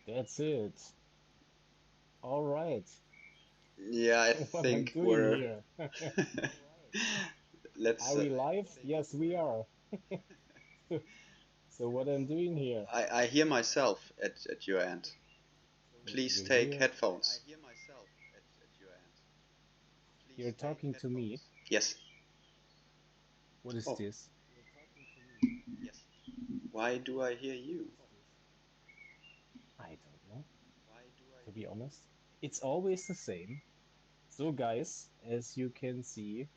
That's it. All right. Yeah, I What I'm think doing we're. here. Let's. Are we live? Yes, we are. So what I'm doing here. I hear myself at your end. Please You take hear? headphones. You're talking to me. Yes. What is Oh, this? why do I hear you? I don't know, to be honest. It's always the same. So guys, as you can see,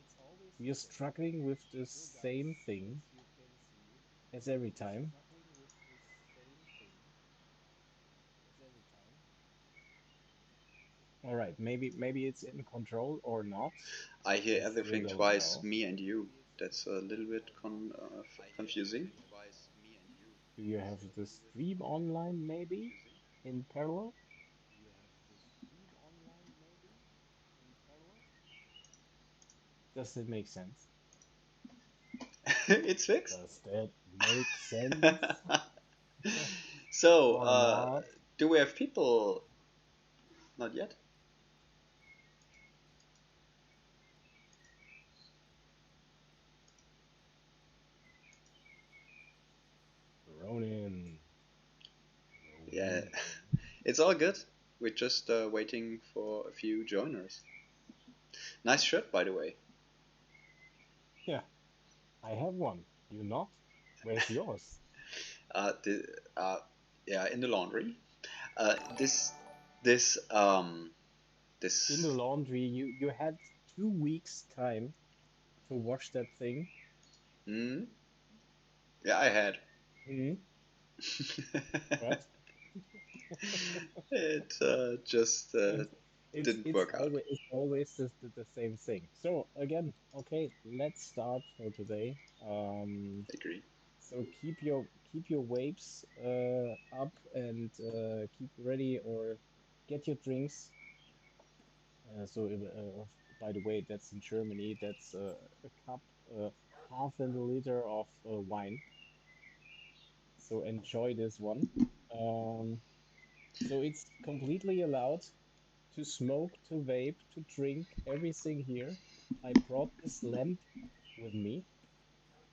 we are struggling with the same thing as every time. All right, maybe it's in control or not. I hear I still everything don't twice, know. me and you. That's a little bit confusing. Do you have the stream online maybe in parallel? Does it make sense? It's fixed. Does that make sense So, or not? do we have people? Not yet. Ronin, Yeah, Ronin. it's all good. We're just waiting for a few joiners. Nice shirt, by the way. Yeah, I have one. You not? Where's yours? The, yeah, in the laundry. This, this, In the this. laundry. You had 2 weeks time to wash that thing. Hmm? Yeah, I had. Hmm. But It just it's didn't it's work out. always the same thing. So again, okay, let's start for today. Agree. So keep your vapes up and keep ready or get your drinks. By the way, that's in Germany. That's a cup, half a liter of wine. So enjoy this one. Um, so it's completely allowed to smoke, to vape, to drink, everything here. I brought this lamp with me.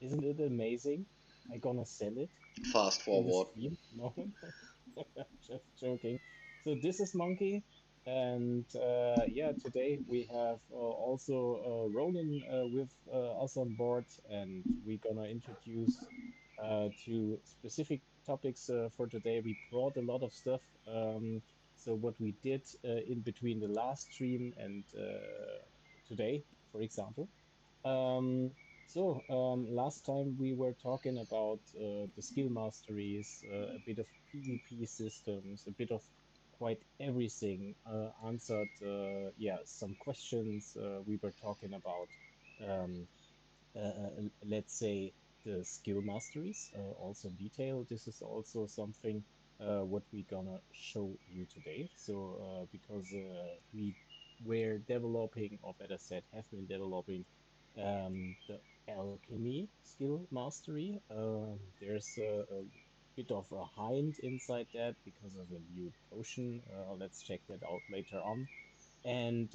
Isn't it amazing? I gonna sell it Fast in the forward. stream. No, just joking. So this is Monkey, and yeah, today we have also Ronan with us on board, and we're gonna introduce to specific topics for today. We brought a lot of stuff. So what we did in between the last stream and today, for example. Last time we were talking about the skill masteries, a bit of PvP systems, a bit of quite everything. Answered, yeah, some questions. We were talking about, um, let's say, the skill masteries, also in detail. This is also something what we're gonna show you today. Because we were developing, or better said, have been developing the alchemy skill mastery. There's a bit of a hint inside that because of a new potion. Let's check that out later on. And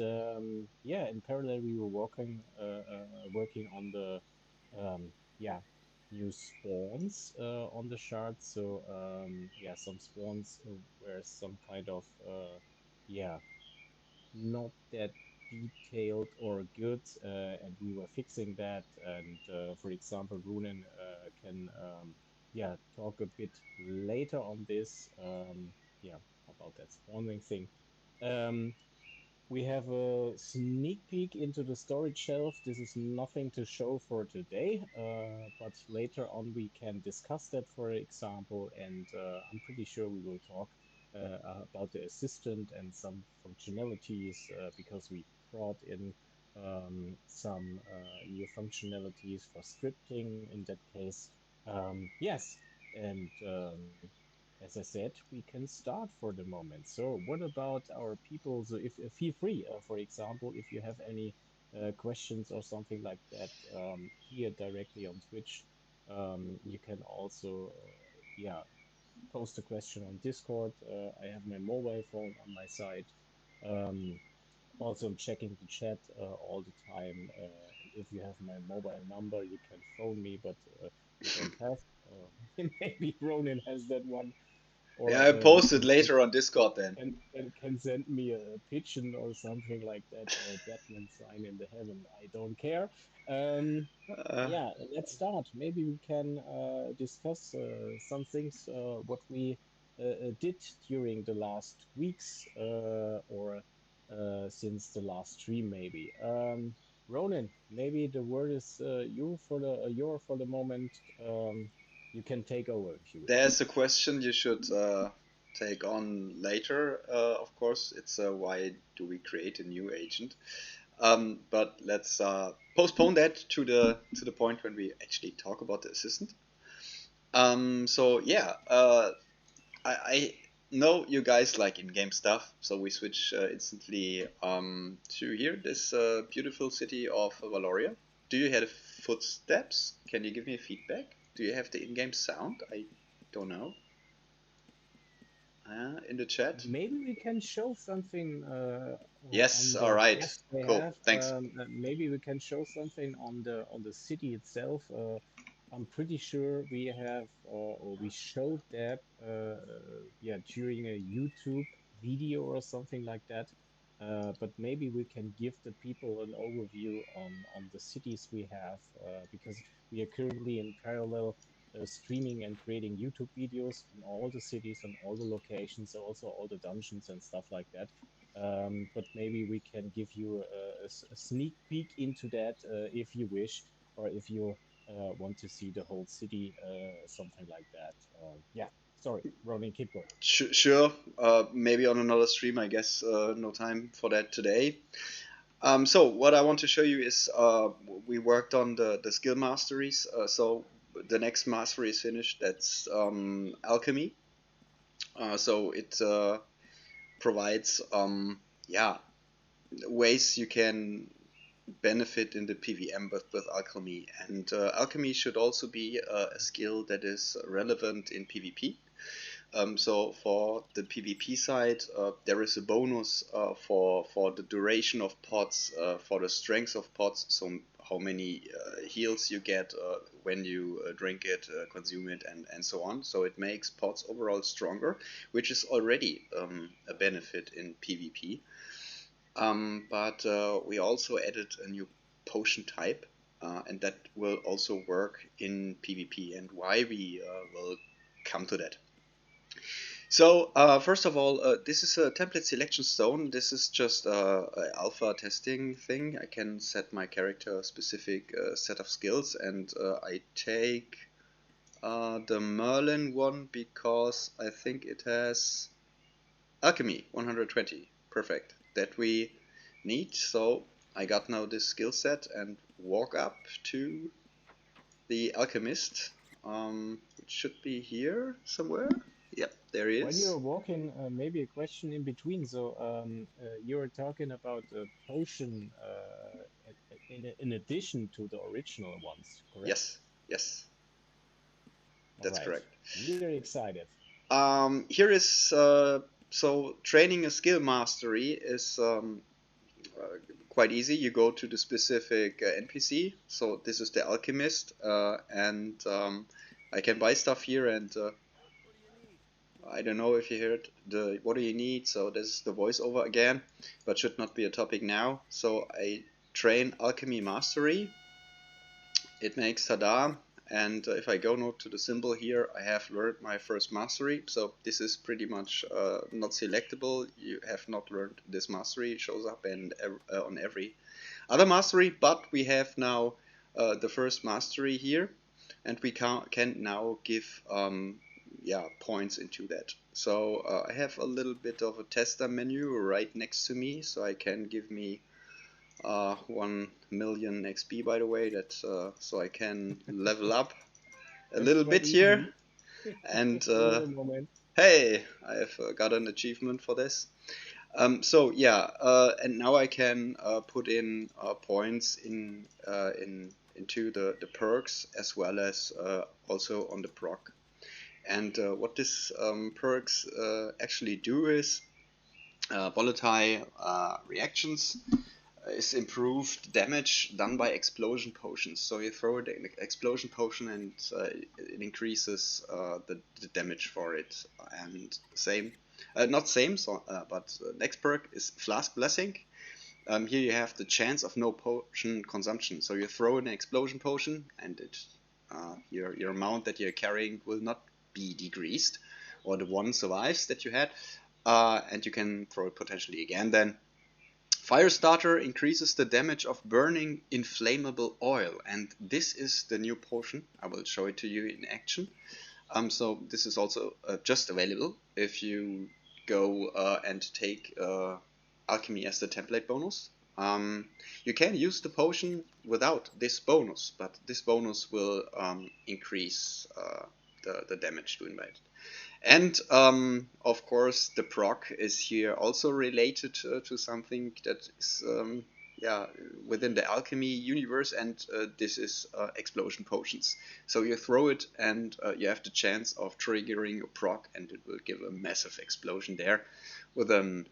yeah, in parallel, we were working on the yeah, new spawns on the shard. Yeah, some spawns were some kind of yeah, not that detailed or good, and we were fixing that. And for example, Runen can yeah, talk a bit later on this yeah, about that spawning thing. Um, we have a sneak peek into the storage shelf. This is nothing to show for today, but later on we can discuss that, for example, and I'm pretty sure we will talk about the assistant and some functionalities because we brought in some new functionalities for scripting in that case. Yes, and as I said, we can start for the moment. So, what about our people? So, if feel free, for example, if you have any questions or something like that here directly on Twitch, you can also, yeah, post a question on Discord. I have my mobile phone on my side. Um, Also, I'm checking the chat all the time. And if you have my mobile number, you can phone me, but you don't have. Maybe Ronan has that one, or Yeah, I posted later on Discord then. can send me a pigeon or something like that, or a Batman sign in the heaven. I don't care. Um, Uh, yeah, let's start. Maybe we can discuss some things what we did during the last weeks or since the last stream, maybe. Ronan, maybe the word is you for the your for the moment. You can take over if you wish. there's a question you should take on later. Of course, it's why do we create a new agent? But let's postpone that to the point when we actually talk about the assistant. So yeah, I know you guys like in-game stuff, so we switch instantly to here, this beautiful city of Valoria. Do you have footsteps? Can you give me feedback? Do you have the in-game sound? I don't know. In the chat? Maybe we can show something Yes, on all the right. yes they Cool, have. thanks. Maybe we can show something on the city itself. I'm pretty sure we have or we showed that yeah during a YouTube video or something like that. But maybe we can give the people an overview on the cities we have because we are currently in parallel streaming and creating YouTube videos on all the cities and all the locations, also all the dungeons and stuff like that. But maybe we can give you a sneak peek into that if you wish, or if you want to see the whole city, something like that. Yeah, sorry, Ronan, keep going. Sure, maybe on another stream, I guess. No time for that today. So what I want to show you is we worked on the skill masteries. So the next mastery is finished. That's Alchemy. So it provides yeah, ways you can benefit in the PVM with Alchemy. And Alchemy should also be a skill that is relevant in PvP. So for the PvP side, there is a bonus for the duration of pots, for the strength of pots, so how many heals you get when you drink it, consume it, and so on. So it makes pots overall stronger, which is already a benefit in PvP. But we also added a new potion type, and that will also work in PvP. And why we will come to that. So first of all, this is a template selection stone. This is just a alpha testing thing. I can set my character a specific set of skills, and I take the Merlin one because I think it has Alchemy 120. Perfect. That we need. So I got now this skill set and walk up to the Alchemist. It should be here somewhere. Yep, there he While is. you're walking, maybe a question in between. So, you were talking about a potion in addition to the original ones, correct? Yes, yes, All that's right. correct. Very excited. Here is so training a skill mastery is quite easy. You go to the specific NPC. So this is the alchemist, and I can buy stuff here. And I don't know if you heard the what do you need. So this is the voiceover again, but should not be a topic now. So I train alchemy mastery. It makes tada. And if I go now to the symbol here, I have learned my first mastery. So this is pretty much not selectable. You have not learned this mastery. It shows up on every other mastery, but we have now the first mastery here, and we can now give yeah, points into that. So I have a little bit of a tester menu right next to me, so I can give me 1 million XP, by the way, that so I can level up a That's little quite bit here. easy. And Wait a moment. hey, I've got an achievement for this. So yeah, and now I can put in points in into the perks as well as also on the proc. And what this perks actually do is volatile reactions is improved damage done by explosion potions. So you throw an explosion potion and it increases the damage for it. And same, not same, so, but next perk is Flask Blessing. Here you have the chance of no potion consumption. So you throw an explosion potion and your amount that you're carrying will not be decreased, or the one survives that you had, and you can throw it potentially again then. Firestarter increases the damage of burning inflammable oil, and this is the new potion. I will show it to you in action. So this is also just available if you go and take Alchemy as the template bonus. You can use the potion without this bonus, but this bonus will increase the damage to invade. And of course, the proc is here also related to something that is within the alchemy universe, and this is explosion potions. So you throw it, and you have the chance of triggering a proc, and it will give a massive explosion there with a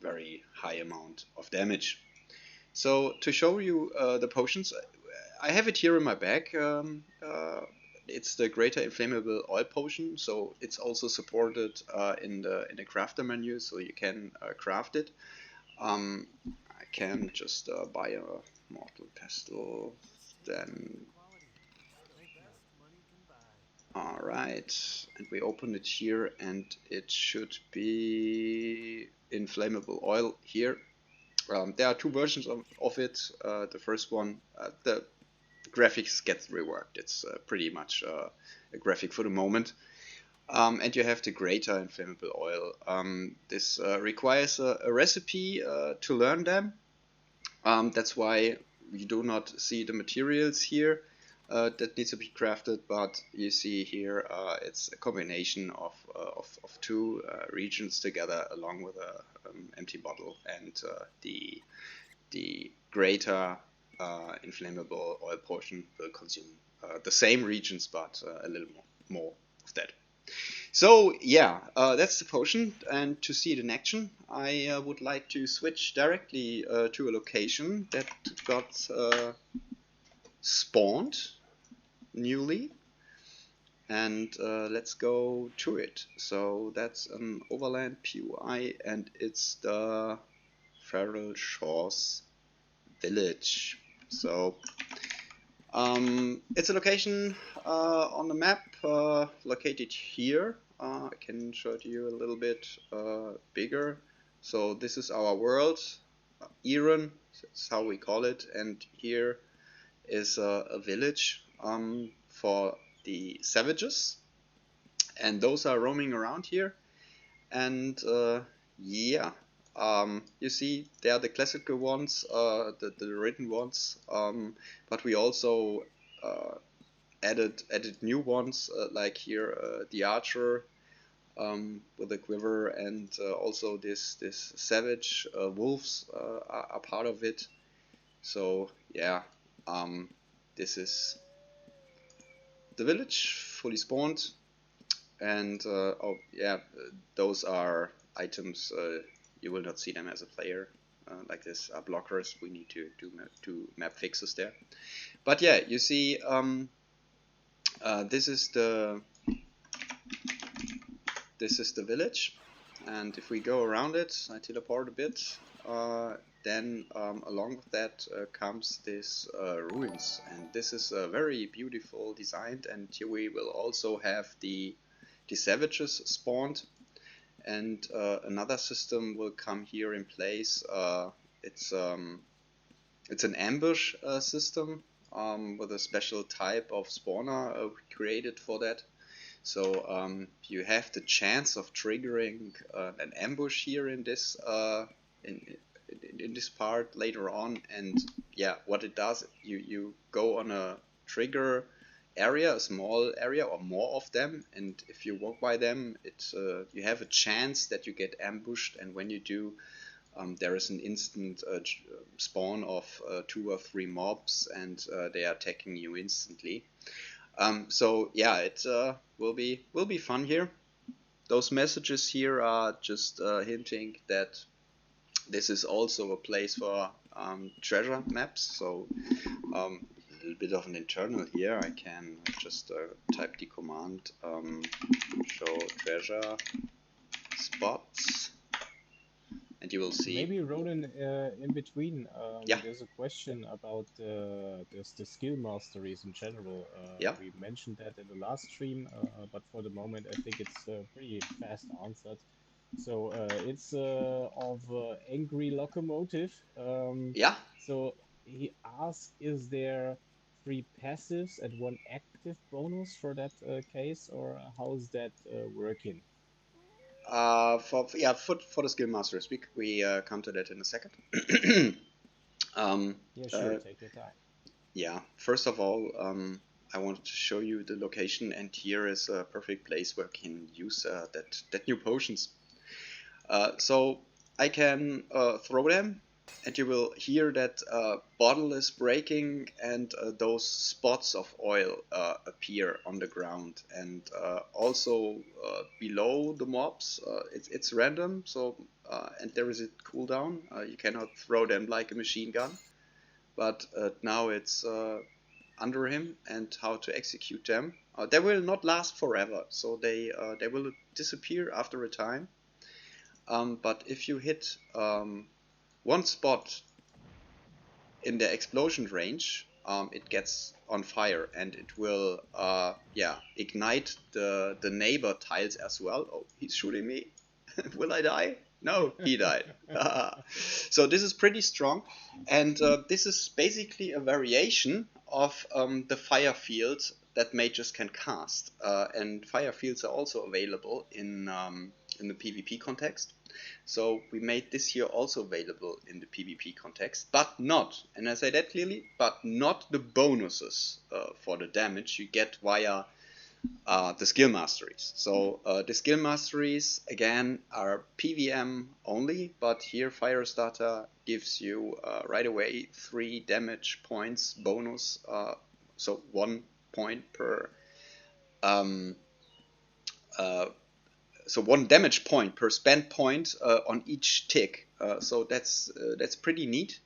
very high amount of damage. So to show you the potions, I have it here in my bag. It's the greater inflammable oil potion, so it's also supported in the crafter menu, so you can craft it. I can just buy a mortal pestle, then alright, and we open it here, and it should be inflammable oil here. There are two versions of it. The first one, the graphics gets reworked. It's pretty much a graphic for the moment. And you have the greater inflammable oil. This requires a recipe to learn them. That's why you do not see the materials here that needs to be crafted, but you see here it's a combination of two regions together along with a empty bottle, and the greater inflammable oil portion will consume the same regions, but a little more of that. So yeah, that's the potion, and to see it in action, I would like to switch directly to a location that got spawned newly, and let's go to it. So that's an overland POI, and it's the Feral Shores Village. So it's a location on the map located here. I can show it to you a little bit bigger. So this is our world, Iran, that's how we call it, and here is a village for the savages, and those are roaming around here. And yeah, you see, they are the classical ones, the written ones, but we also added new ones, like here the archer with a quiver, and also this savage wolves are part of it. So yeah, this is the village fully spawned, and oh yeah, those are items. You will not see them as a player. Like this are blockers. We need to do map fixes there. But yeah, you see, this is the village, and if we go around it, I teleport a bit. Then along with that comes this ruins, and this is very beautiful designed. And here we will also have the savages spawned, and another system will come here in place. It's an ambush system with a special type of spawner created for that. So you have the chance of triggering an ambush here in this in this part later on. And yeah, what it does, you go on a trigger area, a small area or more of them, and if you walk by them, it's you have a chance that you get ambushed, and when you do, there is an instant spawn of 2 or 3 mobs, and they are attacking you instantly. So yeah, it will be fun here. Those messages here are just hinting that this is also a place for treasure maps. So a little bit of an internal here. I can just type the command show treasure spots, and you will see. Maybe Ronan, in between, Yeah, there's a question about the skill masteries in general. yeah. We mentioned that in the last stream, but for the moment, I think it's pretty fast answered. So it's of Angry Locomotive. Yeah, So he asks, is there three passives and one active bonus for that case, or how's that working? for the skill masters, we come to that in a second. um, Yeah, sure, uh, take your time. yeah, first of all, I wanted to show you the location, and here is a perfect place where you can use that new potions. So I can throw them, and you will hear that bottle is breaking, and those spots of oil appear on the ground, and also below the mobs. It's random, so and there is a cooldown. You cannot throw them like a machine gun, but now it's under him, and how to execute them. They will not last forever, so they will disappear after a time. But if you hit one spot in the explosion range, it gets on fire, and it will ignite the neighbor tiles as well. Oh, he's shooting me. Will I die? No, he died. So this is pretty strong, and this is basically a variation of the fire field that mages can cast. And fire fields are also available in the PvP context. So we made this here also available in the PvP context, but not, and I say that clearly, but not the bonuses for the damage you get via the skill masteries. So the skill masteries again are PVM only, but here Firestarter gives you right away 3 damage points bonus, so 1 point per um, uh, so 1 damage point per spend point on each tick. So that's pretty neat,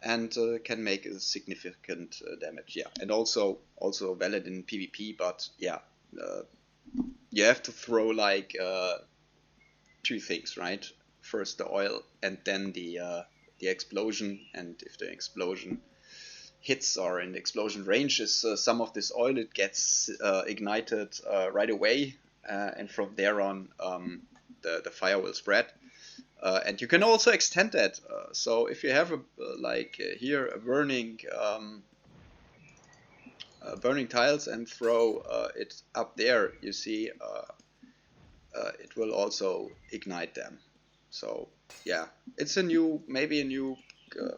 and can make a significant damage. Yeah, and also valid in PvP. But yeah, uh, you have to throw like 2 things, right? First the oil, and then the explosion. And if the explosion hits or in the explosion range is some of this oil, it gets ignited right away, and from there on, the fire will spread. And you can also extend that. So if you have here a burning tiles and throw it up there, you see it will also ignite them. So yeah, it's maybe a new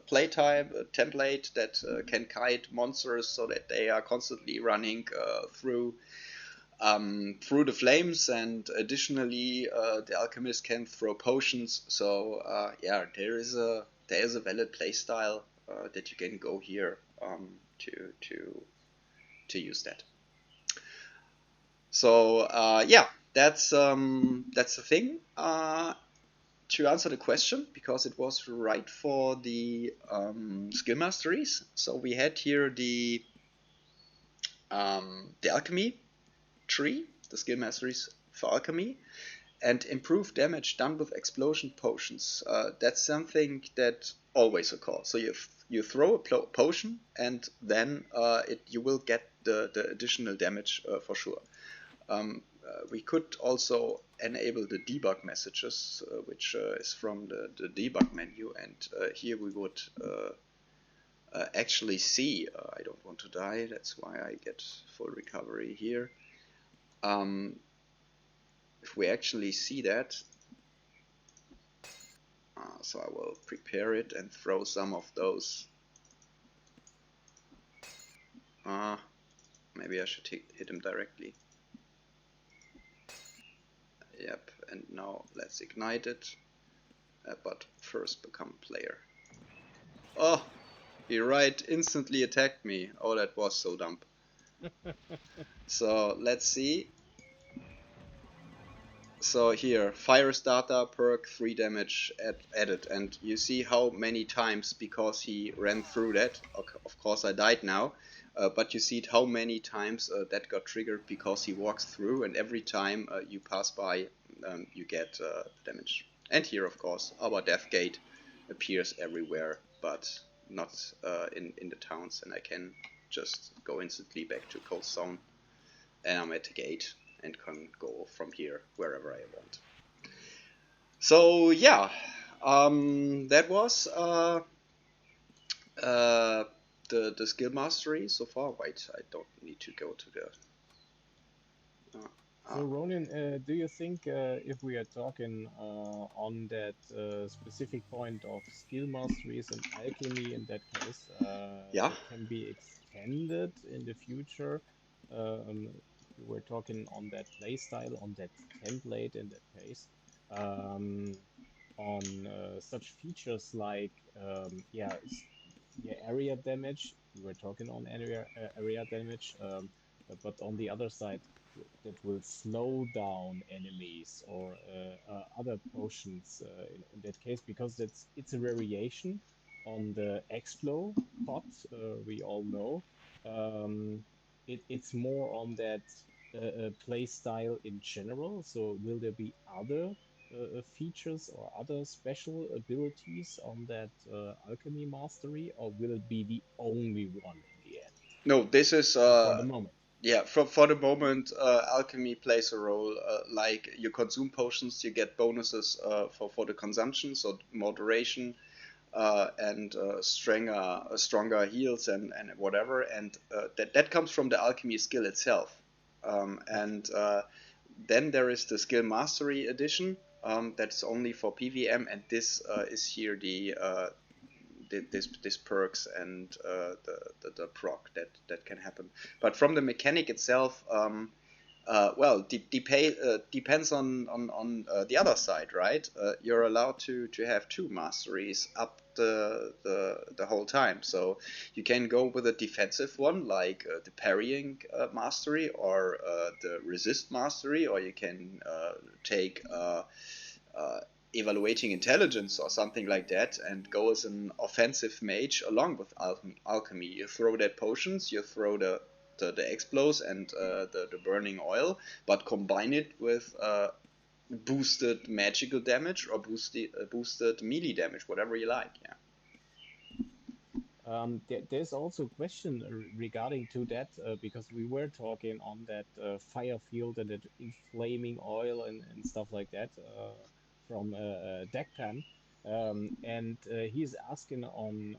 play type, a template that can kite monsters so that they are constantly running through the flames, and additionally the alchemist can throw potions. So yeah, there is a valid playstyle that you can go here to use that. So yeah, that's the thing. To answer the question, because it was right for the skill masteries. So we had here the alchemy tree, the skill masteries for alchemy, and improved damage done with explosion potions. That's something that always occurs. So you throw a potion, and then you will get the additional damage for sure. We could also enable the debug messages, which is from the debug menu, and here we would actually see, I don't want to die, that's why I get full recovery here. If we actually see that, so I will prepare it and throw some of those. Maybe I should hit him directly. Yep, and now let's ignite it. But first become player. Oh, he instantly attacked me. Oh, that was so dumb. So let's see. So here, fire starter perk 3 damage added, and you see how many times, because he ran through that. Of course, I died now, but you see how many times that got triggered because he walks through, and every time you pass by, you get damage. And here, of course, our death gate appears everywhere, but not in the towns, and I can just go instantly back to Cold Zone, and I'm at the gate and can go from here wherever I want. So yeah, that was uh, the skill mastery so far. Wait, I don't need to go to the. So Ronin, do you think if we are talking on that specific point of skill masteries and alchemy in that case, Yeah. that can be extended in the future? If we were talking on that playstyle, on that template in that case, um, on such features like yeah, area damage. We were talking on area damage, but on the other side that will slow down enemies or other potions in that case, because it's a variation on the Explo pot, we all know. It's more on that play style in general. So will there be other features or other special abilities on that alchemy mastery, or will it be the only one in the end No, this is for the moment? yeah. For the moment, alchemy plays a role. Like you consume potions, you get bonuses for the consumption, so more duration, and stronger heals and whatever, and that comes from the alchemy skill itself. Yeah. And then there is the skill mastery edition, that's only for PVM, and this is here this perks and the proc that can happen. But from the mechanic itself, well, depends on the other side, right? You're allowed to have two masteries up the whole time, so you can go with a defensive one like the parrying mastery, or the resist mastery, or you can take uh, evaluating intelligence or something like that, and go as an offensive mage along with alchemy. You throw that potions, you throw the explos and the burning oil, but combine it with boosted magical damage or boosted melee damage, whatever you like. Yeah. There's also a question regarding to that, because we were talking on that fire field and that inflaming oil and stuff like that from Deckpan, and he's asking on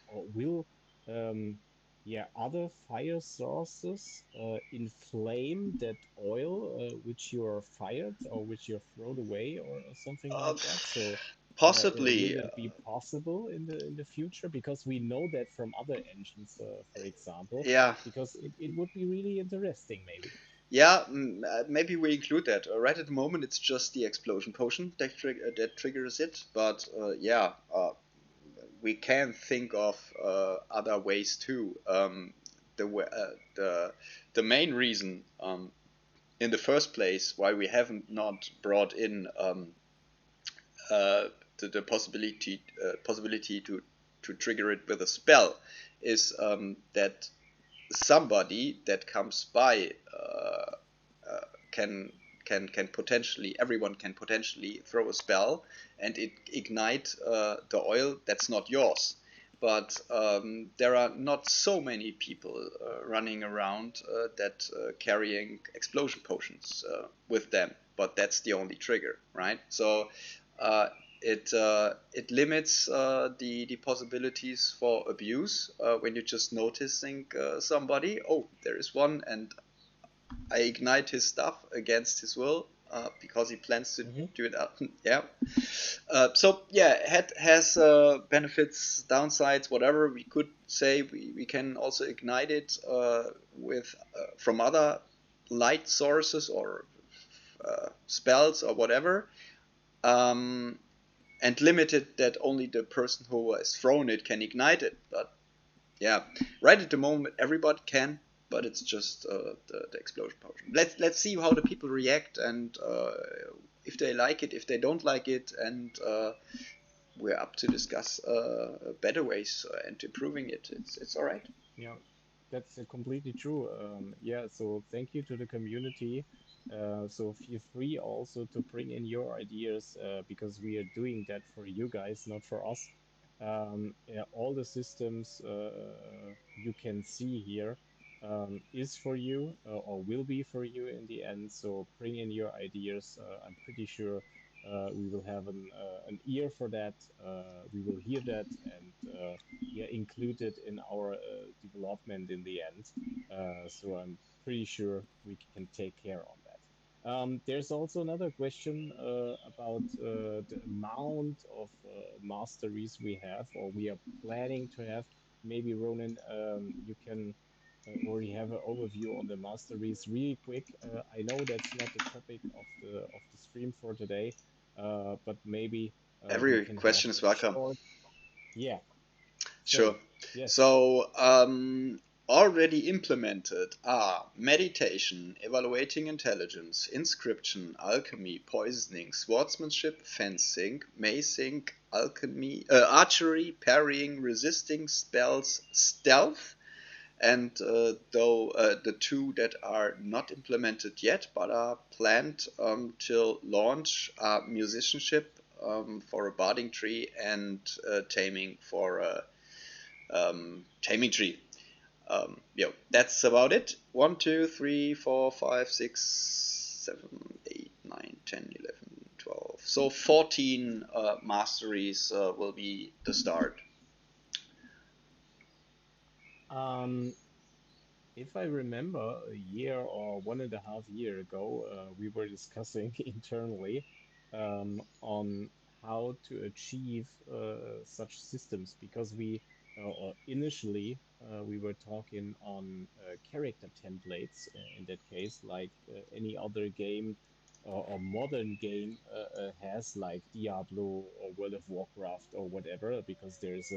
or will um, yeah, other fire sources inflame that oil which you're fired or which you're thrown away, or something Uh, like that. So will Possibly. it be possible in the future? Because we know that from other engines, for example, Yeah. because it would be really interesting, maybe. Yeah, maybe we include that. Right at the moment, it's just the explosion potion that triggers it. But yeah, we can think of other ways too. The main reason, in the first place, why we haven't not brought in uh, the possibility to trigger it with a spell is that somebody that comes by can can potentially, everyone can potentially throw a spell and it ignite the oil that's not yours. But there are not so many people running around that carrying explosion potions with them. But that's the only trigger, right? So uh, it limits the possibilities for abuse when you're just noticing somebody. Oh, there is one, and I ignite his stuff against his will because he plans to Hmm. do it out. Yeah. So yeah, it has benefits, downsides, whatever. We could say we can also ignite it with from other light sources or spells or whatever, um, and limit it that only the person who has thrown it can ignite it. But yeah, right at the moment everybody can. but it's just the explosion potion. Let's see how the people react, and if they like it, if they don't like it, and we're up to discuss better ways and improving it. It's all right. Yeah, that's completely true. Yeah, so thank you to the community. So feel free also to bring in your ideas because we are doing that for you guys, not for us. Yeah, all the systems you can see here is for you or will be for you in the end. So bring in your ideas. I'm pretty sure we will have an ear for that. We will hear that and yeah, included in our development in the end. So I'm pretty sure we can take care on that. There's also another question about the amount of masteries we have or we are planning to have. Maybe Ronan, you can already have an overview on the masteries really quick. I know that's not the topic of the stream for today, but maybe we Every can have question is a welcome. short, yeah. Sure. So yes. So, already implemented are meditation, evaluating intelligence, inscription, alchemy, poisoning, swordsmanship, fencing, macing, alchemy, archery, parrying, resisting spells, stealth, and though the two that are not implemented yet but are planned till launch are musicianship for a barding tree and taming for a taming tree. That's about it. 1, 2, 3, 4, 5, 6, 7, 8, 9, 10, 11, 12. So 14 masteries will be the start. Um, if I remember a year or 1.5 year ago, we were discussing internally on how to achieve such systems because or initially, we were talking on character templates in that case, like any other game or modern game has, like Diablo or World of Warcraft or whatever, because there's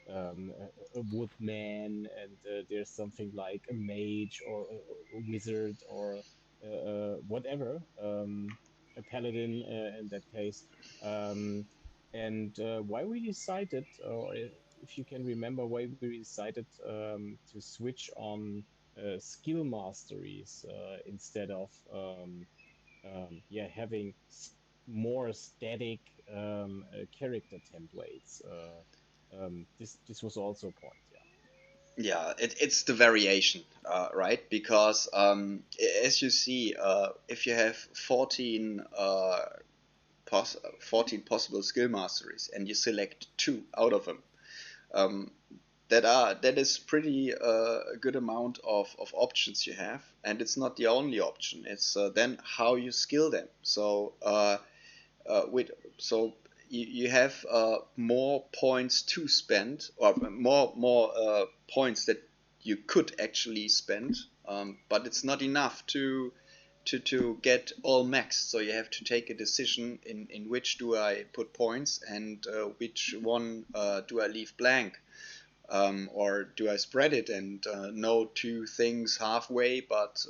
a woodman and there's something like a mage or a wizard or whatever, a paladin in that case. Um, and why we decided, or if you can remember, why we decided to switch on skill masteries instead of yeah, having more static character templates. This was also a point, yeah. Yeah, it's the variation, right? Because as you see, if you have 14 possible skill masteries and you select two out of them, um, that is pretty a good amount of options you have, and it's not the only option. It's then how you skill them. With so you have more points to spend, or more points that you could actually spend, but it's not enough to get all maxed. So you have to take a decision in which do I put points and which one do I leave blank. Or do I spread it and know two things halfway, but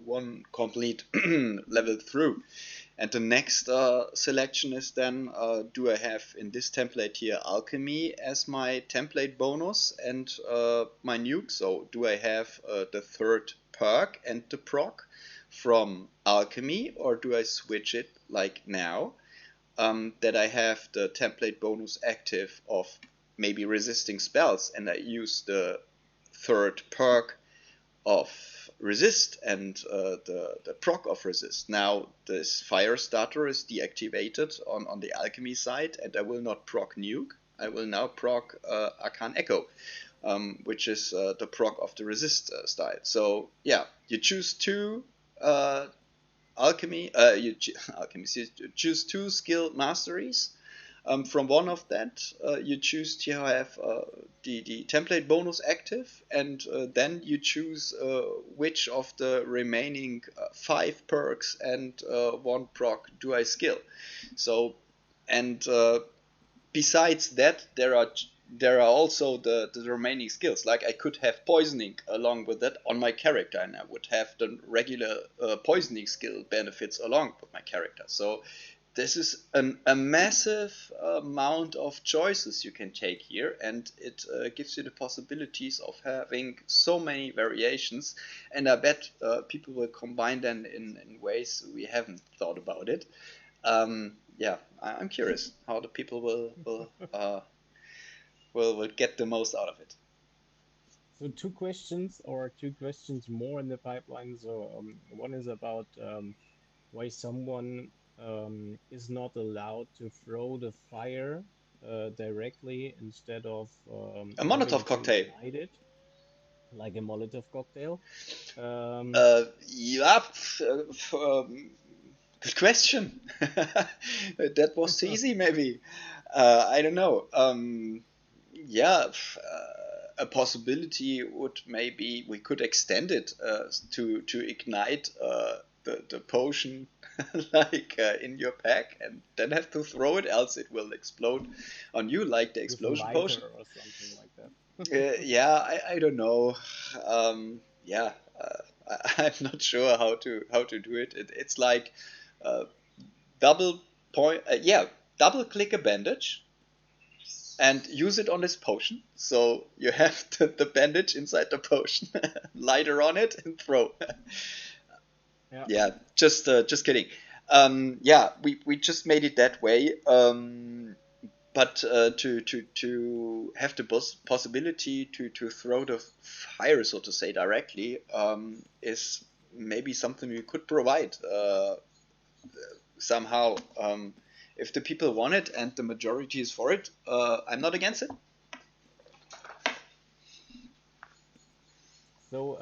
one complete level through? And the next selection is then, do I have in this template here Alchemy as my template bonus and my nuke? So do I have the third perk and the proc from Alchemy, or do I switch it like now? That I have the template bonus active of maybe resisting spells, and I use the third perk of resist and the proc of resist. Now this fire starter is deactivated on the alchemy side, and I will not proc nuke. I will now proc Arcane Echo, which is the proc of the resist style. So yeah, you choose two alchemy. Alchemy. So you choose two skill masteries. From one of that, you choose to have the template bonus active, and then you choose which of the remaining 5 perks and 1 proc do I skill. So, and besides that, there are there are also the remaining skills. Like I could have poisoning along with it on my character, and I would have the regular poisoning skill benefits along with my character. So this is a massive amount of choices you can take here, and it gives you the possibilities of having so many variations. And I bet people will combine them in ways we haven't thought about it. Yeah, I'm curious how the people will get the most out of it. So two questions more in the pipeline. So one is about why someone is not allowed to throw the fire directly instead of A having Molotov to cocktail. ignite it, like a Molotov cocktail. Um, Yeah, good question. That was too easy, maybe. I don't know. Yeah, a possibility would maybe we could extend it to ignite the potion like in your pack and then have to throw it, else it will explode on you like the with a explosion lighter potion. or something like that. Yeah, I don't know. Yeah, I'm not sure how to do it. It's like uh, double point. Yeah, double click a bandage and use it on this potion. So you have the bandage inside the potion, lighter on it, and throw. Yeah. Yeah, just kidding. Yeah, we just made it that way. But to have the possibility to throw the fire, so to say, directly is maybe something we could provide somehow. If the people want it and the majority is for it, I'm not against it. So,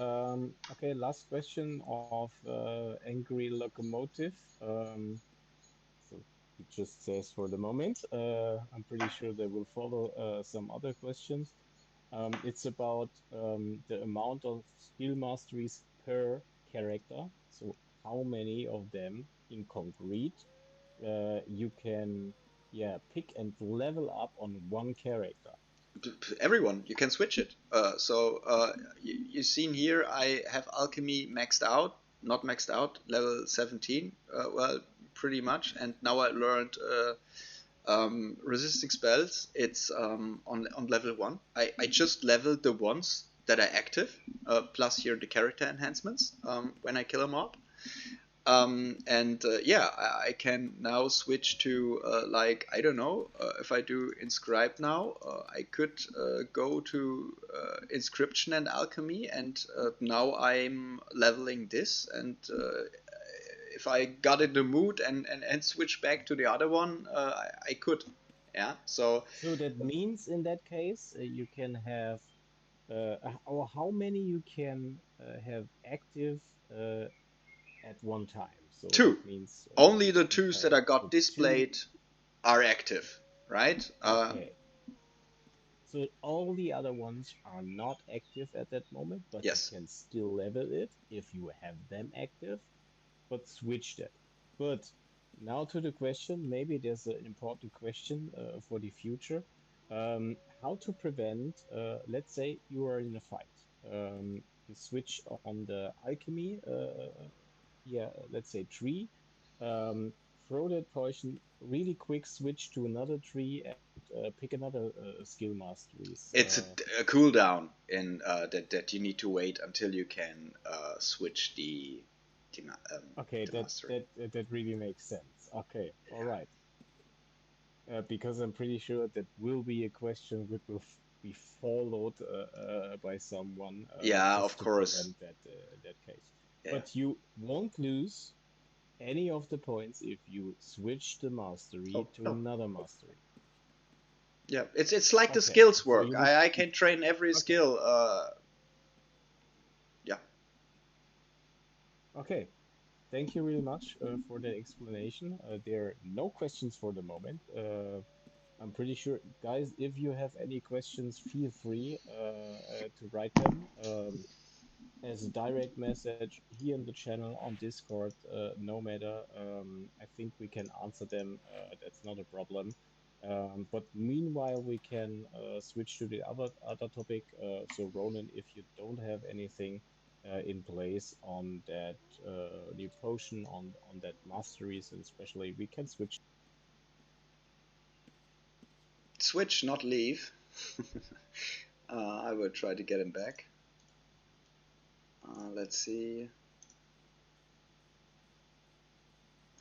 okay, last question of Angry Locomotive. So he just says for the moment. I'm pretty sure they will follow some other questions. It's about the amount of skill masteries per character. So how many of them in concrete you can, yeah, pick and level up on one character. Everyone, you can switch it. You've seen here I have Alchemy maxed out, not maxed out, level 17. Well, pretty much. And now I learned resisting spells. It's on level 1. I just leveled the ones that are active, plus here the character enhancements when I kill a mob. And yeah, I can now switch to like I don't know if I do inscribe now, I could go to inscription and alchemy, and now I'm leveling this, and if I got in the mood and switch back to the other one, I could. Yeah. So So that means in that case, you can have, or how many you can have active at one time. So that two, means only the twos that okay, I got so two. displayed are active, right? Okay, so all the other ones are not active at that moment, but you Yes. can still level it if you have them active, but switch that. But now to the question, maybe there's an important question for the future. How to prevent, let's say you are in a fight. You switch on the alchemy, yeah, let's say tree, um, throw that potion, really quick switch to another tree and pick another skill masteries. It's a cooldown in that you need to wait until you can switch Okay, the that mastery. that that really makes sense. Okay, all right. Because I'm pretty sure that will be a question which will be followed by someone Yeah, of just to course. prevent that case. Yeah, But you won't lose any of the points if you switch the oh mastery to no, another mastery. yeah, it's like the Okay, skills so work. you need. I can train every Okay, skill. Yeah, okay. Thank you really much for the explanation. There are no questions for the moment. I'm pretty sure, guys, if you have any questions, feel free to write them as a direct message here in the channel on Discord. No matter, I think we can answer them. That's not a problem. But meanwhile, we can switch to the other topic. So Ronan, if you don't have anything in place on that new potion, on that masteries, and especially, we can switch. Switch, not leave. I will try to get him back. Let's see.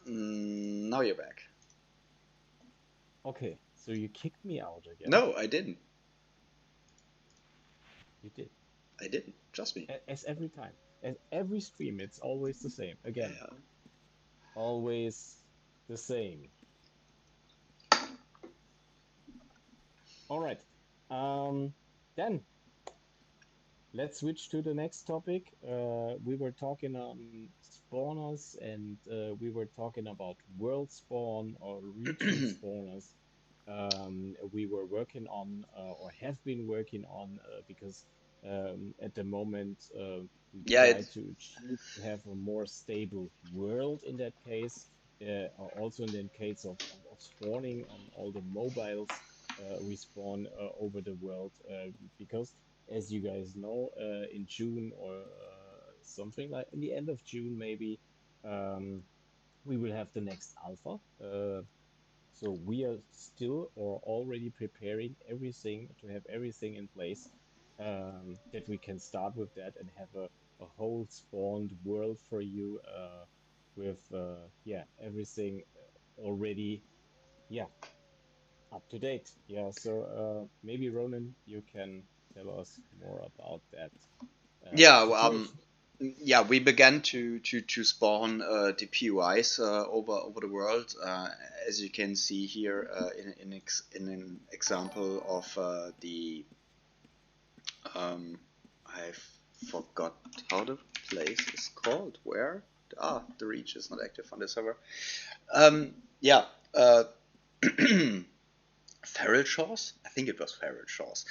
Now you're back. Okay, so you kicked me out again. No, I didn't. You did. I didn't. Trust me. As every time, as every stream, it's always the same. Again, Yeah. always the same. All right. Then let's switch to the next topic. We were talking on spawners, and we were talking about world spawn or region spawners. We were working on, or have been working on, because at the moment we Yeah. try to achieve to have a more stable world in that case. Also in the case of spawning on all the mobiles, we spawn over the world, because as you guys know, in June or something like in the end of June, maybe, um, we will have the next alpha. So we are still or already preparing everything to have everything in place, that we can start with that and have a whole spawned world for you, with yeah, everything already, yeah, up to date. Yeah, so maybe Ronan, you can tell us more about that Yeah. situation. Yeah. We began to spawn the POIs over the world. As you can see here, in an example of the I forgot how the place is called. Where? The reach is not active on the server. Yeah. Feral Shores. I think it was Feral Shores.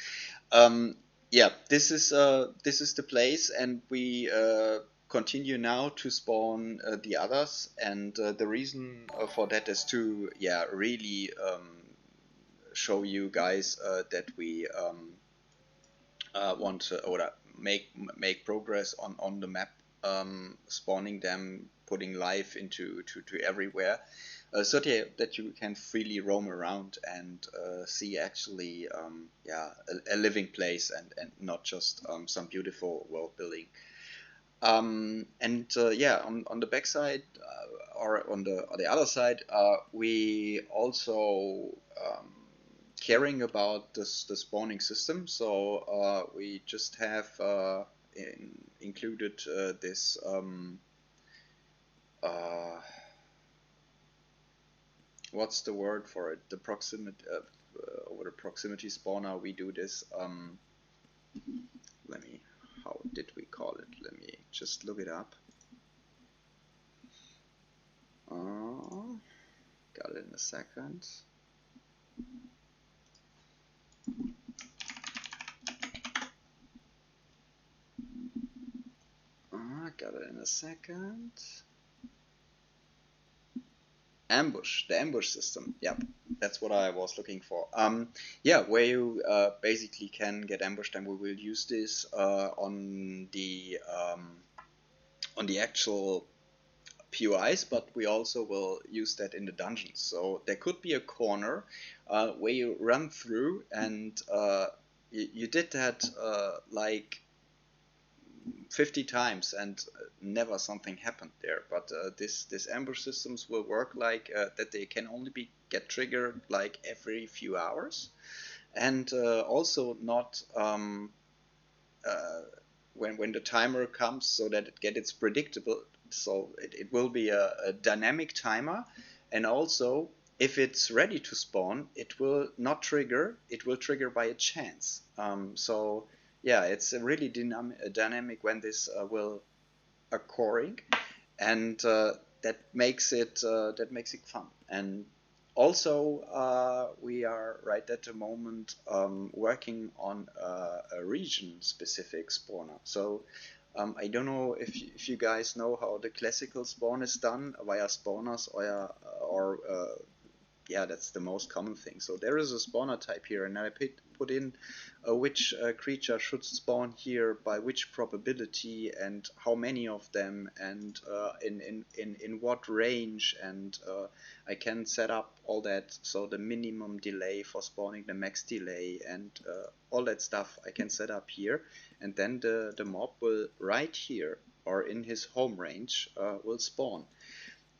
Um, yeah, this is the place, and we continue now to spawn the others. And the reason for that is to really show you guys that we want to or make progress on the map, spawning them, putting life to everywhere, so that you can freely roam around and see actually a living place, and not just some beautiful world building. And yeah, on the backside, or on the other side, we also caring about the spawning system. So we just have included this uh, what's the word for it? The proximity over the proximity spawner. We do this. Let me. How did we call it? Let me just look it up. Got it in a second. Got it in a second. Ambush, the ambush system. Yep, that's what I was looking for. Yeah, where you basically can get ambushed, and we will use this on the actual POIs, but we also will use that in the dungeons. So there could be a corner where you run through, and you did that like 50 times, and never something happened there. But this ambush systems will work like that. They can only get triggered like every few hours, and also not uh, when the timer comes, so that it's predictable. So it will be a dynamic timer, and also if it's ready to spawn, it will not trigger. It will trigger by a chance. So yeah, it's a really dynamic when this will occurring, and that makes it fun. And also, we are right at the moment working on a region-specific spawner. So I don't know if you guys know how the classical spawn is done via spawners or yeah, that's the most common thing. So there is a spawner type here, and I put in which creature should spawn here by which probability, and how many of them, and in what range, and I can set up all that. So the minimum delay for spawning, the max delay, and all that stuff I can set up here, and then the mob will right here or in his home range will spawn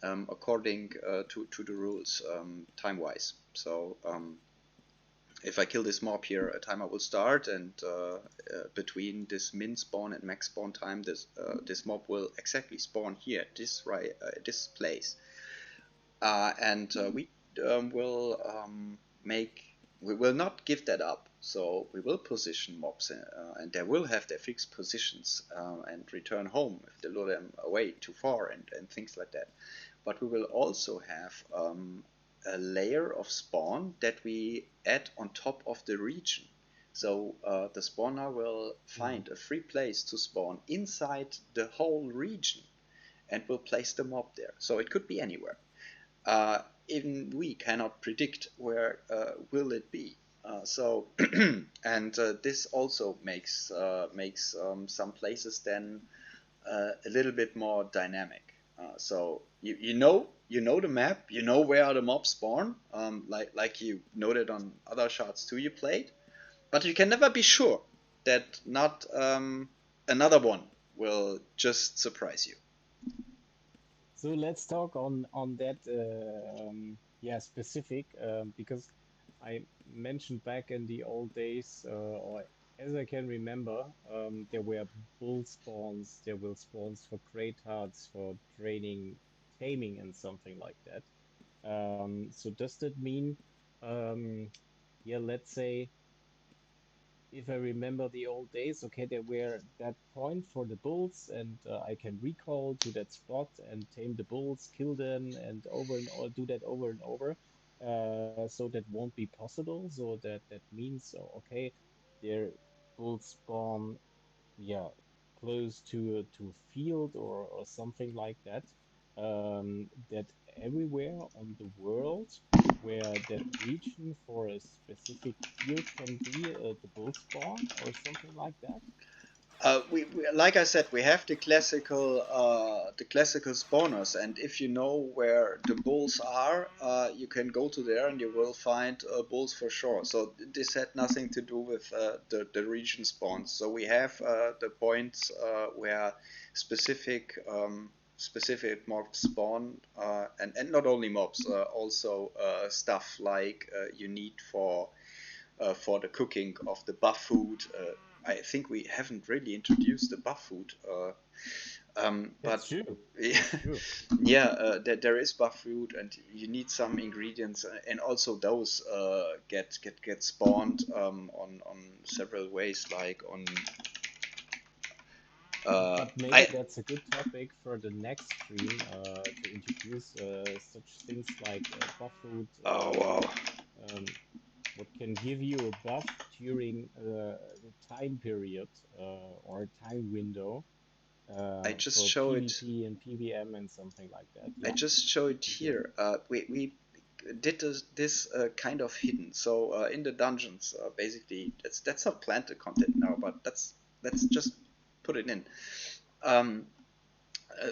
according to the rules time-wise. So if I kill this mob here, a timer will start, and between this min spawn and max spawn time, this mob will exactly spawn here at this place, and we will make. We will not give that up. So we will position mobs, and they will have their fixed positions and return home if they lure them away too far, and things like that. But we will also have a layer of spawn that we add on top of the region. So the spawner will find a free place to spawn inside the whole region, and will place the mob there. So it could be anywhere. Even we cannot predict where will it be. So and this also makes some places then a little bit more dynamic. So you know the map, you know where the mobs spawn, like you noted on other charts too you played, but you can never be sure that not another one will just surprise you. So let's talk on that yeah, specific, because I mentioned back in the old days, or as I can remember, there were bull spawns, there were spawns for crate hearts, for training, taming, and something like that. So does that mean, yeah, let's say, if I remember the old days, okay, there were that point for the bulls, and I can recall to that spot and tame the bulls, kill them, and over and over, do that over and over. So that won't be possible. So that means, okay, their bulls spawn, yeah, close to a field or something like that. That everywhere on the world where that region for a specific field can be the bull spawn or something like that. We like I said, we have the classical spawners, and if you know where the bulls are, you can go to there and you will find bulls for sure. So this had nothing to do with the region spawns. So we have the points where specific specific mobs spawn, and not only mobs, also stuff like you need for the cooking of the buff food. I think we haven't really introduced the buff food, That's but true. yeah, That's true. yeah, there is buff food, and you need some ingredients, and also those get spawned on several ways, like on But maybe I. that's a good topic for the next stream, to introduce such things like buff food, Oh wow! um, what can give you a buff during the time period or time window I just for show it. PvP and PvM and something like that. I Yeah, just show it continue. here. We did this kind of hidden. So in the dungeons, basically, that's not planted content now, but let's just put it in. Um,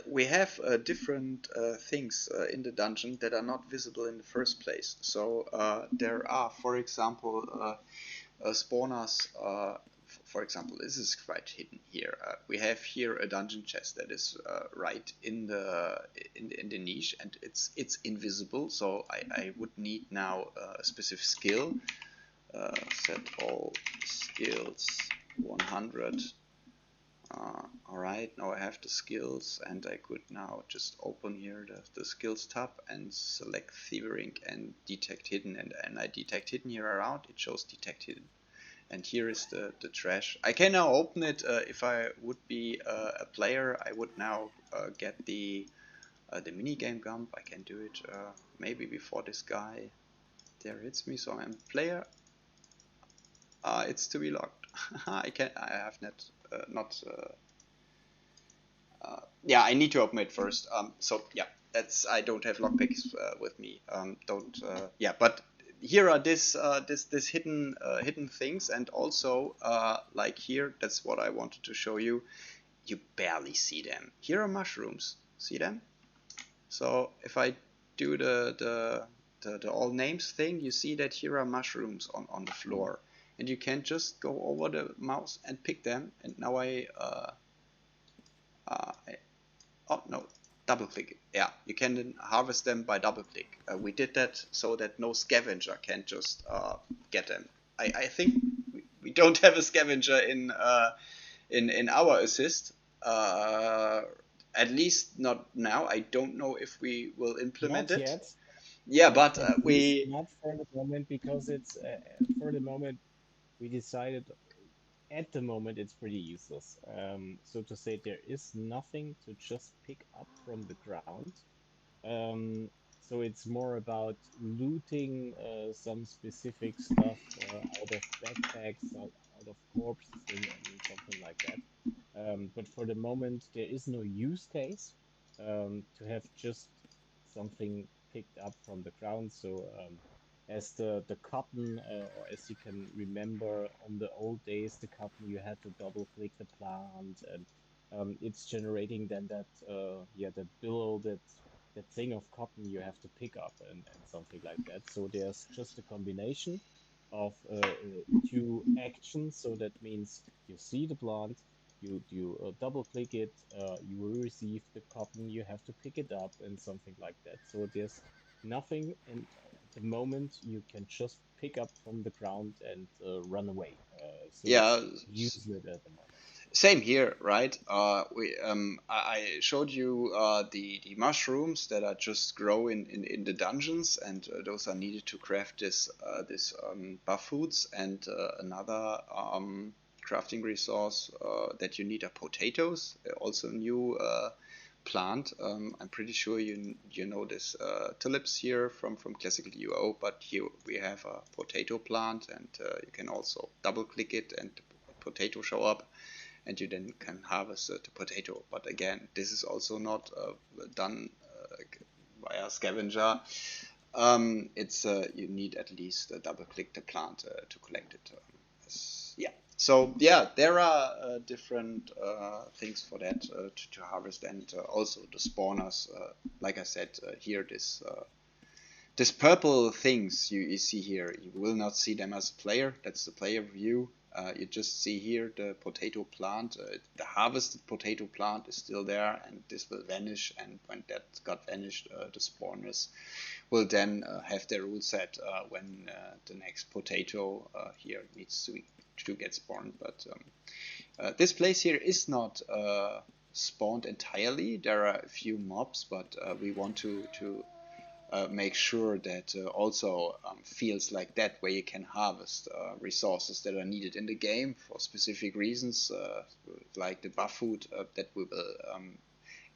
we have different things in the dungeon that are not visible in the first place. So there are, for example, spawners. For example, this is quite hidden here. We have here a dungeon chest that is right in the niche, and it's invisible. So I would need now a specific skill. Set all skills 100. Alright, now I have the skills, and I could now just open here the skills tab and select Thievering and detect hidden, and I detect hidden here around. It shows detect hidden, and here is the trash. I can now open it. If I would be a player, I would now get the minigame gump. I can do it maybe before this guy there hits me. So I'm a player. It's to be locked. I have not yeah, I need to open it first. So yeah. that's I don't have lockpicks with me. Don't yeah, but here are this hidden things, and also like here, that's what I wanted to show you. You barely see them. Here are mushrooms. See them? So if I do the all names thing, you see that here are mushrooms on the floor, and you can just go over the mouse and pick them. And now I oh no, double click it. Yeah, you can then harvest them by double click. We did that so that no scavenger can just get them. I think we don't have a scavenger in our assist. Uh, at least not now. I don't know if we will implement Not it. yet. Yeah, but At least we not for the moment, because it's for the moment we decided at the moment it's pretty useless. So to say, there is nothing to just pick up from the ground. Um, so it's more about looting some specific stuff out of backpacks, out of corpses, and something like that. But for the moment, there is no use case to have just something picked up from the ground. So as the cotton, or as you can remember on the old days, the cotton, you had to double click the plant, and it's generating then that yeah, that billow, that thing of cotton you have to pick up, and something like that. So there's just a combination of two actions. So that means you see the plant, you double click it, you will receive the cotton, you have to pick it up, and something like that. So there's nothing, and at the moment you can just pick up from the ground and run away. So yeah. it's useless at the moment. Same here, right? I showed you the mushrooms that are just grow in the dungeons, and those are needed to craft this buff foods. And another crafting resource that you need are potatoes, also a new plant. I'm pretty sure you know this tulips here from classical UO, but here we have a potato plant, and you can also double click it, and the potato show up, and you then can harvest the potato. But again, this is also not done via scavenger. It's you need at least double click the plant to collect it. Yeah. So yeah, there are different things for that to harvest, and also the spawners. Like I said, here this purple things you see here, you will not see them as a player. That's the player view. You just see here the potato plant. The harvested potato plant is still there, and this will vanish. And when that got vanished, the spawners will then have their rule set when the next potato here needs to get spawned. But this place here is not spawned entirely. There are a few mobs, but we want to make sure that also fields like that where you can harvest resources that are needed in the game for specific reasons, like the buff food that we will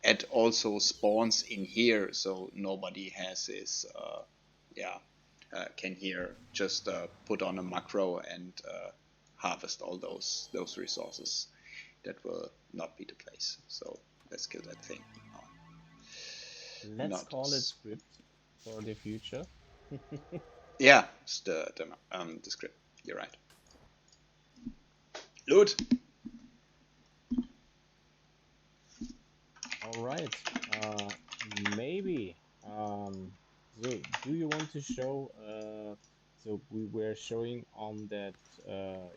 add, also spawns in here, so nobody has this yeah can here just put on a macro and harvest all those resources. That will not be the place. So let's kill that thing. Let's Not call it script for the future. Yeah, it's the script. You're right. Loot. All right. Maybe. So do you want to show? So we were showing on that,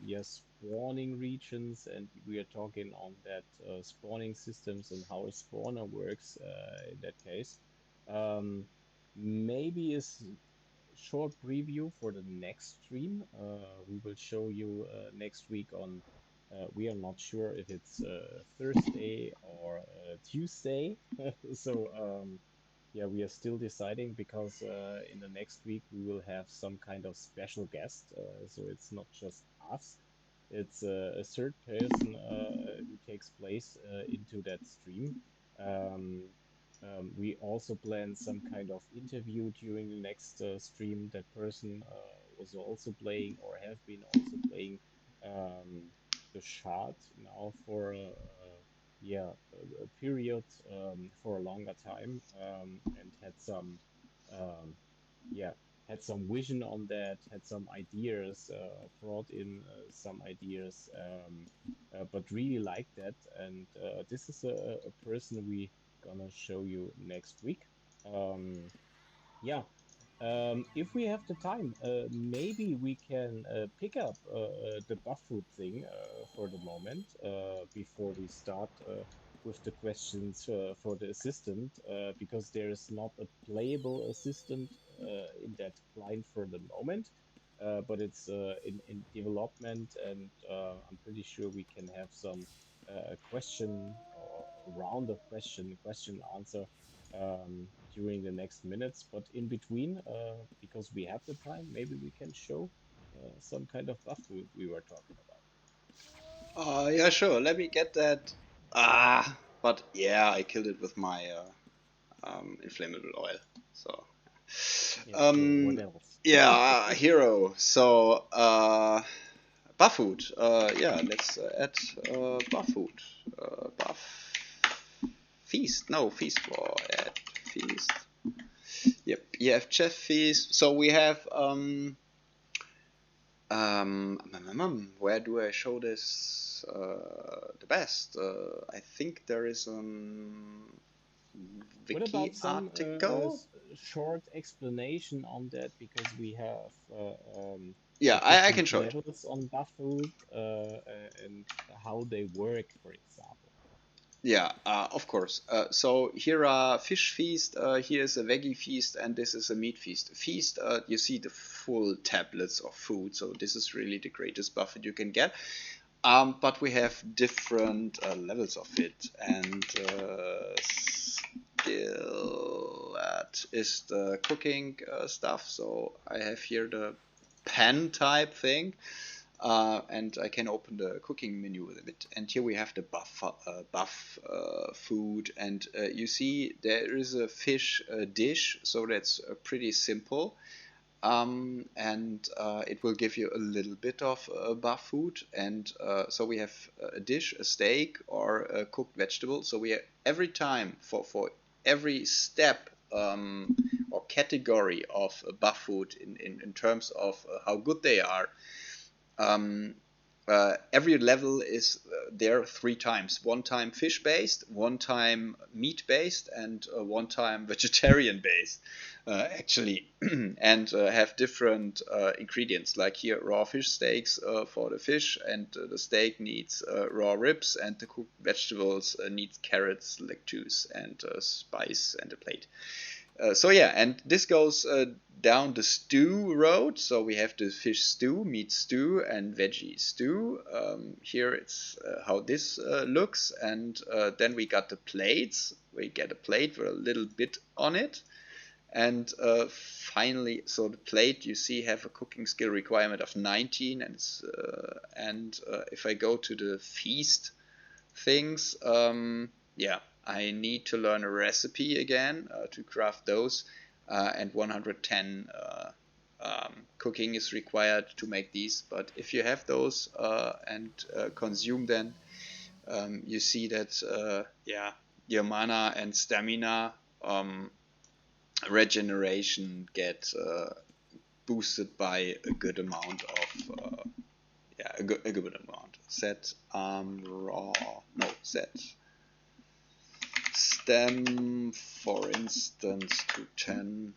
yes, spawning regions, and we are talking on that spawning systems and how a spawner works in that case. Um, maybe is short preview for the next stream. We will show you next week on. We are not sure if it's Thursday or Tuesday. So yeah, we are still deciding, because in the next week we will have some kind of special guest. So it's not just us. It's a third person who takes place into that stream. Um, we also plan some kind of interview during the next stream. That person was also playing, or have been also playing, the shard now for yeah, a period for a longer time, and had some um, yeah, had some vision on that, had some ideas, brought in some ideas, but really liked that. And this is a person we gonna show you next week. Um, yeah, if we have the time, maybe we can pick up the buff food thing for the moment before we start with the questions for the assistant, because there is not a playable assistant in that client for the moment, but it's in development, and I'm pretty sure we can have some question or round of question answer during the next minutes. But in between, because we have the time, maybe we can show some kind of buff we were talking about. Yeah, sure. Let me get that. Ah, but yeah, I killed it with my inflammable oil. So, Yeah, sure. What um, else? yeah, hero. So, buff food. Yeah, let's add buff food. Buff feast. No, feast for add feast. Yep, you have chef feast. So we have where do I show this the best? I think there is a What wiki about some article. short explanation on that? Because we have Yeah, I can different show it. levels on buff food and how they work, for example. Yeah, of course. So here are fish feast, here is a veggie feast, and this is a meat feast. Feast, you see the full tablets of food, so this is really the greatest buffet you can get. But we have different levels of it, and still that is the cooking stuff. So I have here the pan type thing, and I can open the cooking menu with it. And here we have the buff food, and you see there is a fish dish, so that's pretty simple. And it will give you a little bit of buff food. And so we have a dish, a steak, or a cooked vegetable. So we every time for every step or category of buff food in terms of how good they are. Um, every level is there three times. One time fish based, one time meat based, and one time vegetarian based, actually, and have different ingredients. Like here, raw fish steaks for the fish, and the steak needs raw ribs, and the cooked vegetables needs carrots, lettuce, and spice, and a plate. So yeah, and this goes down the stew road. So we have the fish stew, meat stew, and veggie stew. Here it's how this looks, and then we got the plates. We get a plate with a little bit on it, and finally, so the plate you see have a cooking skill requirement of 19, and if I go to the feast things. Yeah, I need to learn a recipe again to craft those, and 110 cooking is required to make these. But if you have those and consume them, you see that yeah, your mana and stamina regeneration get boosted by a good amount of yeah, a good amount. Set raw, no, set stem, for instance, to 10.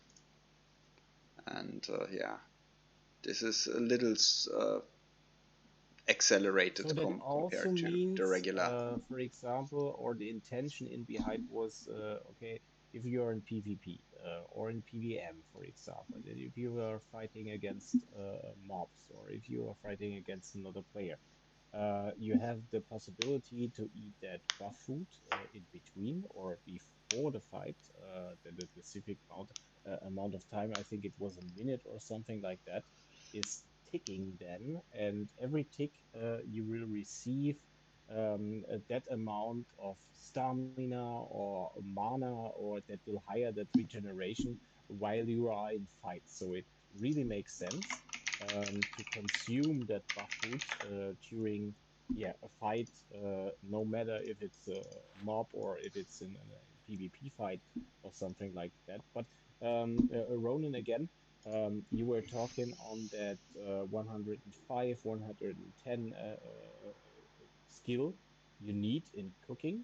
And yeah, this is a little So accelerated that also compared to the means, regular. for example, or the intention in behind was, okay, if you're in PvP or in PvM, for example, that if you are fighting against mobs or if you are fighting against another player, you have the possibility to eat that buff food in between or before the fight, the specific amount of time, I think it was a minute or something like that, is ticking then, and every tick you will receive that amount of stamina or mana, or that will higher that regeneration while you are in fight. So it really makes sense to consume that buff food during. yeah, a fight, no matter if it's a mob or if it's in a PvP fight or something like that. But Ronan, again, you were talking on that 105, 110 skill you need in cooking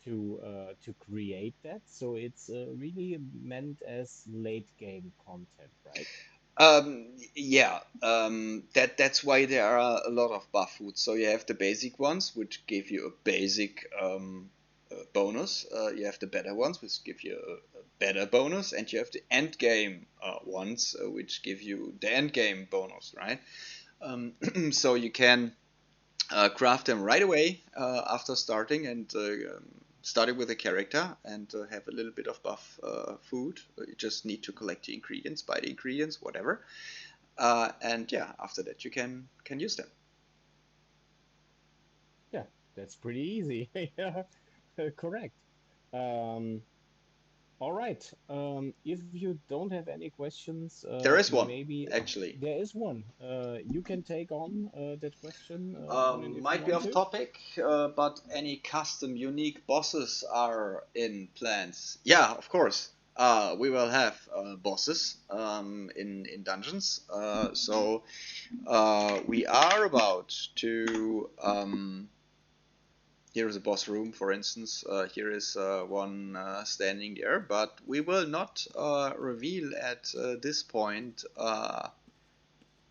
to create that. So it's really meant as late game content, right? Yeah, that's why there are a lot of buff foods. So you have the basic ones, which give you a basic bonus. You have the better ones, which give you a better bonus, and you have the end game ones, which give you the end game bonus, right? So you can craft them right away after starting and starting with a character and have a little bit of buff food. You just need to collect the ingredients, buy the ingredients, whatever, and yeah, after that you can use them. Yeah, that's pretty easy. Yeah, correct. Um, all right. If you don't have any questions, There is one maybe actually. there is one. You can take on that question, Ronan, if you Might be want off to. topic, but any custom unique bosses are in plans. Yeah, of course. We will have bosses in dungeons. We are about to. Here is a boss room, for instance. Here is one standing there, but we will not reveal at this point how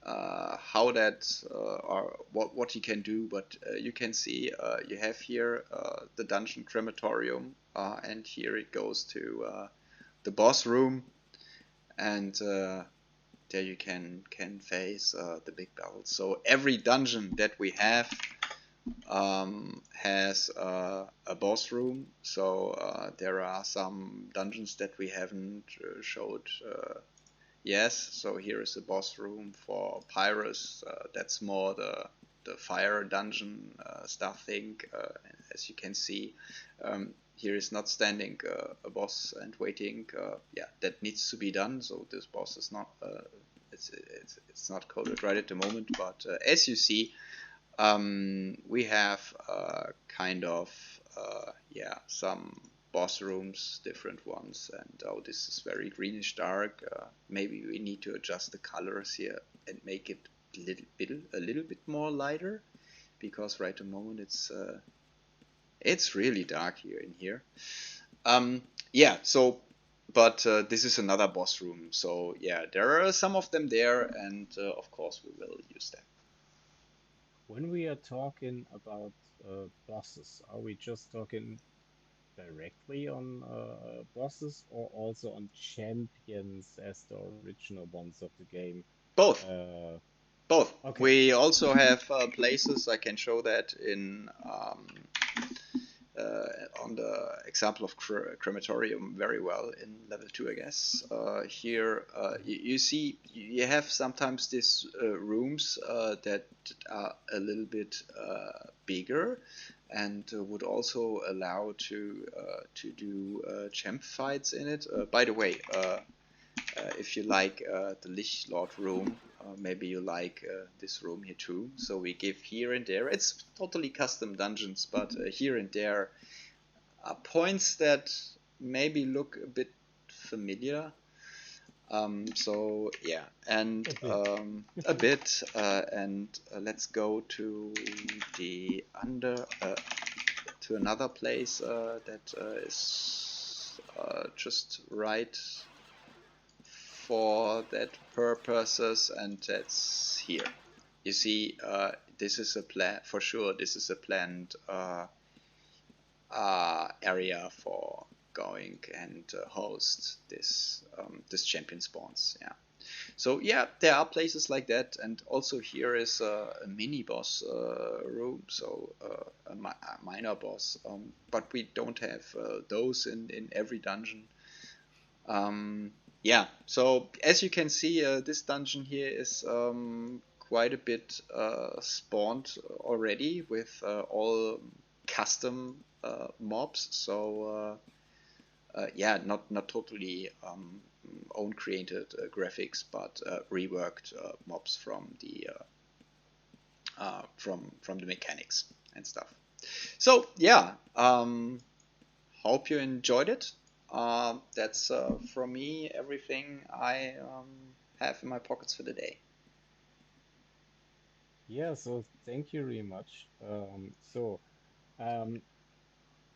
that or what he can do, but you can see you have here the dungeon crematorium, and here it goes to the boss room, and there you can face the big battles. So every dungeon that we have has a boss room. So there are some dungeons that we haven't showed. Yes, so here is a boss room for Pyrus. That's more the fire dungeon stuff thing. As you can see, here is not standing a boss and waiting. Yeah, that needs to be done. So this boss is not. It's not coded right at the moment, but as you see, we have kind of yeah, some boss rooms, different ones, and oh, this is very greenish dark. Maybe we need to adjust the colors here and make it a little bit more lighter, because right at the moment it's really dark here in here. Yeah, so but this is another boss room, so yeah, there are some of them there, and of course we will use them. When we are talking about bosses, are we just talking directly on bosses or also on champions as the original ones of the game? Both. Uh, Both. okay. We also have places. I can show that in on the example of crematorium very well in level 2, I guess. Here you see you have sometimes these rooms that are a little bit bigger and would also allow to do champ fights in it. By the way, if you like the Lichtlord room, maybe you like this room here too. So we give here and there. It's totally custom dungeons, but here and there are points that maybe look a bit familiar. So yeah, and A bit. a bit, and let's go to the to another place that is just right for that purposes, and that's here. You see, this is a plan for sure. This is a planned area for going and host this champion spawns. Yeah. So yeah, there are places like that, and also here is a mini boss room, so a minor boss. But we don't have those in every dungeon. Um, yeah, so as you can see, this dungeon here is quite a bit spawned already with all custom mobs. So yeah, not totally own created graphics, but reworked mobs from the mechanics and stuff. So yeah, hope you enjoyed it. That's from me everything I have in my pockets for the day. Yeah, so thank you very much. Um,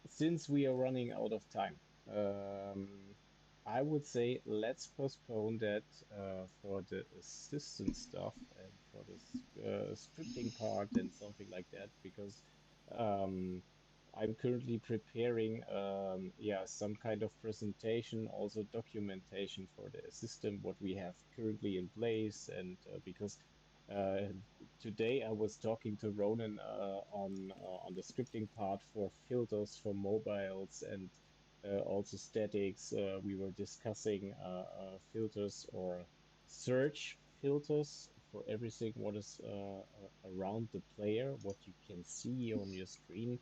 since we are running out of time, I would say let's postpone that for the assistant stuff and for the scripting part and something like that because um, I'm currently preparing yeah, some kind of presentation, also documentation for the system, what we have currently in place, and because uh, today I was talking to Ronan on the scripting part for filters for mobiles and also statics. We were discussing filters or search filters for everything what is around the player, what you can see on your screen.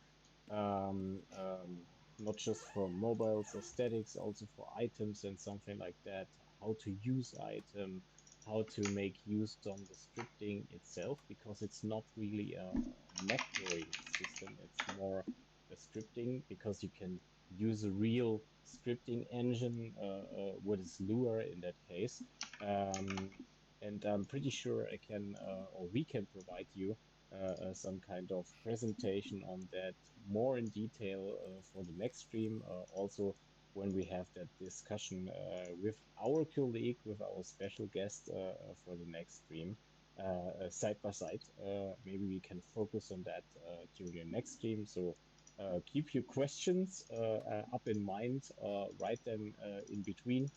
Um, um, Not just for mobiles or statics, also for items and something like that. How to use item, how to make use on the scripting itself, because it's not really a map drawing system. It's more a scripting because you can use a real scripting engine, what is Lua in that case. Um, and I'm pretty sure I can, or we can provide you some kind of presentation on that more in detail for the next stream. Also, when we have that discussion with our colleague, with our special guest for the next stream, side by side. Maybe we can focus on that during the next stream. So keep your questions up in mind, write them in between.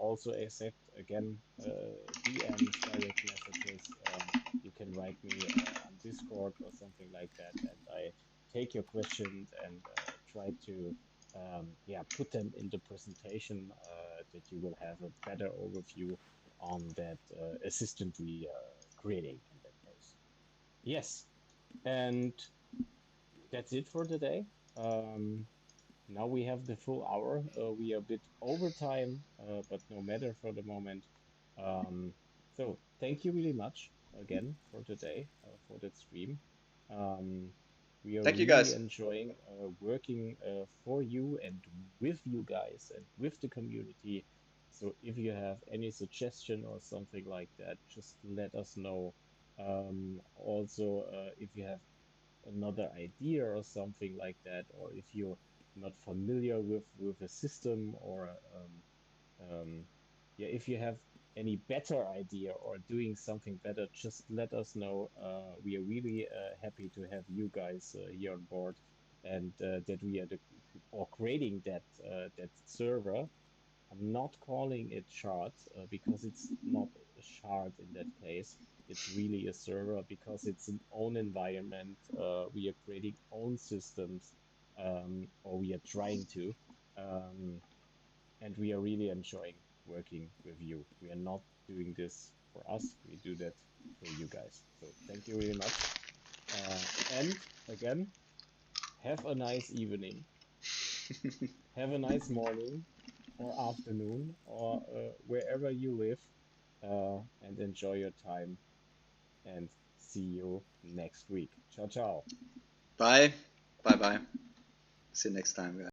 Also accept again DMs, direct messages. You can write me on Discord or something like that, and I take your questions and try to yeah, put them in the presentation that you will have a better overview on that assistant we are creating in that case. Yes, and that's it for today. Um, Now we have the full hour. We are a bit over time, but no matter for the moment. So thank you really much again for today, for that stream. Um, we are Thank you really guys. enjoying working for you and with you guys and with the community. So if you have any suggestion or something like that, just let us know. Also, if you have another idea or something like that, or if you're not familiar with a system or yeah, if you have any better idea or doing something better, just let us know. We are really happy to have you guys here on board, and that we are the or creating that server. I'm not calling it shard because it's not a shard in that case. It's really a server because it's an own environment. We are creating own systems, or we are trying to, um, and we are really enjoying working with you. We are not doing this for us. We do that for you guys. So thank you very much. And again, have a nice evening. Have a nice morning or afternoon or wherever you live, and enjoy your time and see you next week. Ciao, ciao. Bye. Bye bye. See you next time, guys.